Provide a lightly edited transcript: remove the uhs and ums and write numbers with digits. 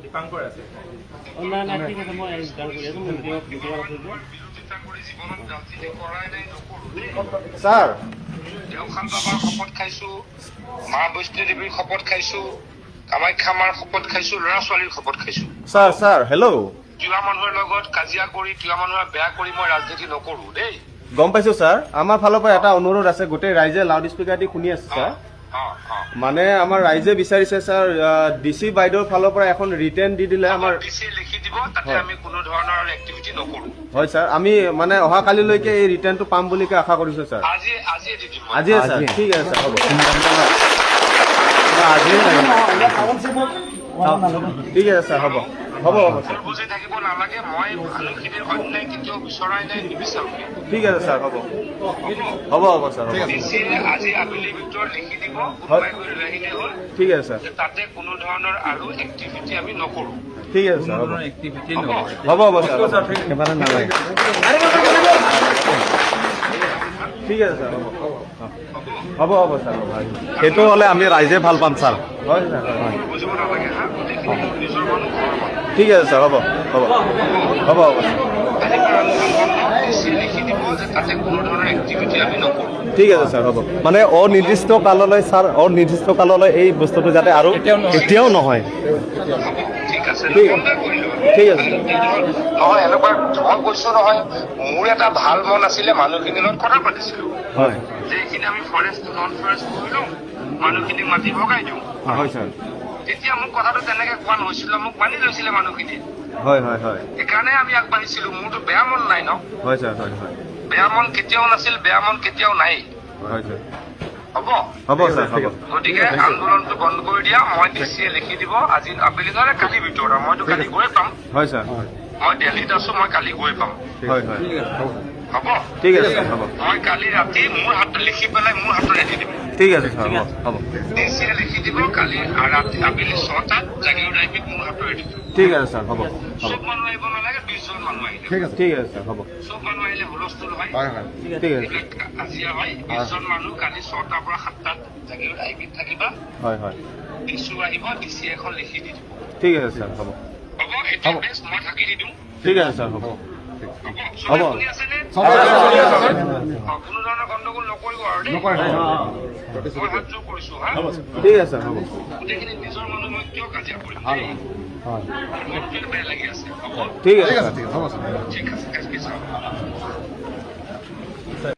দীপাংকৰ আছে স্যাৰ দেওখান বাবাৰ শপত খাইছো, মা বৈষ্ণো দেৱীৰ শপত খাইছো, কামাখ্যা মাৰ শপত খাইছো, ল'ৰা ছোৱালীৰ শপত খাইছো। স্যাৰ স্যাৰ হেল্ল' তিৱা মানুহৰ লগত কাজিয়া কৰি তিৱা মানুহৰ বেয়া কৰি মই ৰাজনীতি নকৰো দেই। গম পাইছো স্যাৰ, আমাৰ ফালৰ পৰা এটা অনুৰোধ আছে, গোটেই ৰাইজে লাউড স্পিকাৰ দি শুনি আছে স্যাৰ। মানে আমাৰ ৰাইজে বিচাৰিছে স্যাৰ ডিসি বাইদেউৰ ফালৰ পৰা এখন ৰিটেন দি দিলে আমাৰ ডিচি লিখি দিব, তাতে আমি কোনো ধৰণৰ এক্টিভিটি নকৰো। হয় স্যাৰ, আমি মানে অহা কালিলৈকে এই ৰিটেনটো পাম বুলিকে আশা কৰিছো স্যার। আজিয়ে দি দিম। আজিয়ে স্যার, ঠিক আছে স্যার, হ'ব। ঠিক আছে স্যার, হ'ব হ'ব হ'ব স্যার। বুজি থাকিব নালাগে, মই মানুহখিনিৰ অন্যায় কেতিয়াও বিচৰাই নাই, নিবিচাৰো। ঠিক আছে স্যাৰ, হ'ব হ'ব হ'ব স্যাৰ, হ'ব। ডিচিয়ে আজি আবেলিৰ ভিতৰত লিখি দিব, কোনোবাই গৈ লৈ আহিলে হ'ল। ঠিক আছে স্যার, তাতে কোনো ধৰণৰ আৰু এক্টিভিটি আমি নকৰো। ঠিক আছে স্যাৰ, হ'ব এক্টিভিটি হ'ব হ'ব স্যাৰ, একেবাৰে নালাগে। ঠিক আছে স্যাৰ, হ'ব হ'ব স্যাৰ, সেইটো হ'লে আমি ৰাইজে ভাল পাম স্যাৰ। হয় স্যাৰ, বুজিব নালাগে হা, নিজৰ মানুহ ঘৰৰ মানুহ। ঠিক আছে স্যার, হ'ব হ'ব হ'ব হ'ব ডিচিয়ে লিখি দিব যে তাতে কোনো ধৰণৰ এক্টিভিটি আমি নকৰো। ঠিক আছে স্যাৰ, হ'ব। মানে অনিৰ্দিষ্ট কাললৈ স্যাৰ, অনিৰ্দিষ্ট কাললৈ এই বস্তুটো যাতে আৰু এতিয়াও নহয়। ঠিক আছে, ঠিক ঠিক আছে নহয় এনেকুৱা মই কৈছো নহয়, মোৰ এটা ভাল মন আছিলে, মানুহখিনিৰ লগত কথা পাতিছিলো হয় যে এইখিনি আমি ফৰেষ্ট নন ফৰেষ্ট কৰি লওঁ, মানুহখিনিক মাটি ভগাই দিওঁ। হয় স্যাৰ, তেতিয়া মোক কথাটো তেনেকে কোৱা নহৈছিল, মোক মানি লৈছিলে মানুহখিনিয়ে, হয় হয় হয় সেইকাৰণে আমি আগবাঢ়িছিলো। মোৰতো বেয়া মন নাই ন, হয় স্যার, হয় হয় বেয়া মন কেতিয়াও নাছিল, বেয়া মন কেতিয়াও নাই। হয় স্যার, হ'ব হ'ব স্যার, হ'ব গতিকে আন্দোলনটো বন্ধ কৰি দিয়া। মই ডিচিয়ে লিখি দিব আজি আবেলি নহলে কালিৰ ভিতৰত। মইতো কালি গৈ পাম, হয় স্যার, মই দিল্লীত আছো, মই কালি গৈ পাম। হয় হয় হ'ব ঠিক আছে স্যার, হ'ব মই কালি ৰাতি মোৰ হাতত লিখি পেলাই মোৰ হাততে দি দিম। ঠিক আছে স্যাৰ, হ'ব হ'ব ডিচিয়ে লিখি দিব কালি ৰাতি আবেলি 6টাত জাগিৰোড আইপিত মোৰ হাততে দি দিম। ঠিক আছে স্যার, হ'ব চব মানুহ আহিব নালাগে, 20জন মানুহ আহিলে। ঠিক আছে স্যার, হ'ব চব মানুহ আহিলে হুলস্থুল হয়, ঠিক আছে কাজিয়া হয়। 20জন মানুহ কালি 6টাৰ পৰা 7টাত জাগিৰোড আইপিত থাকিবা। হয় হয় ডিচু আহিব, ডিচিয়ে এখন লিখি দি দিব। ঠিক আছে স্যার, হ'ব হ'ব এতিয়া বেষ্ট, মই থাকি দি দিওঁ। ঠিক আছে স্যার, হ'ব চবে হ'ব। শুনি আছেনে? কোনো ধৰণৰ গণ্ডগোল নকৰিব আৰু দেই। মই হাত জোৰ কৰিছো হা, ঠিক আছে স্যাৰ, হ'ব গোটেইখিনি নিজৰ মানুহ, মই কিয় কাজিয়া কৰিম দেই? মনটো বেয়া লাগি আছে। হ'ব ঠিক আছে ঠিক আছে।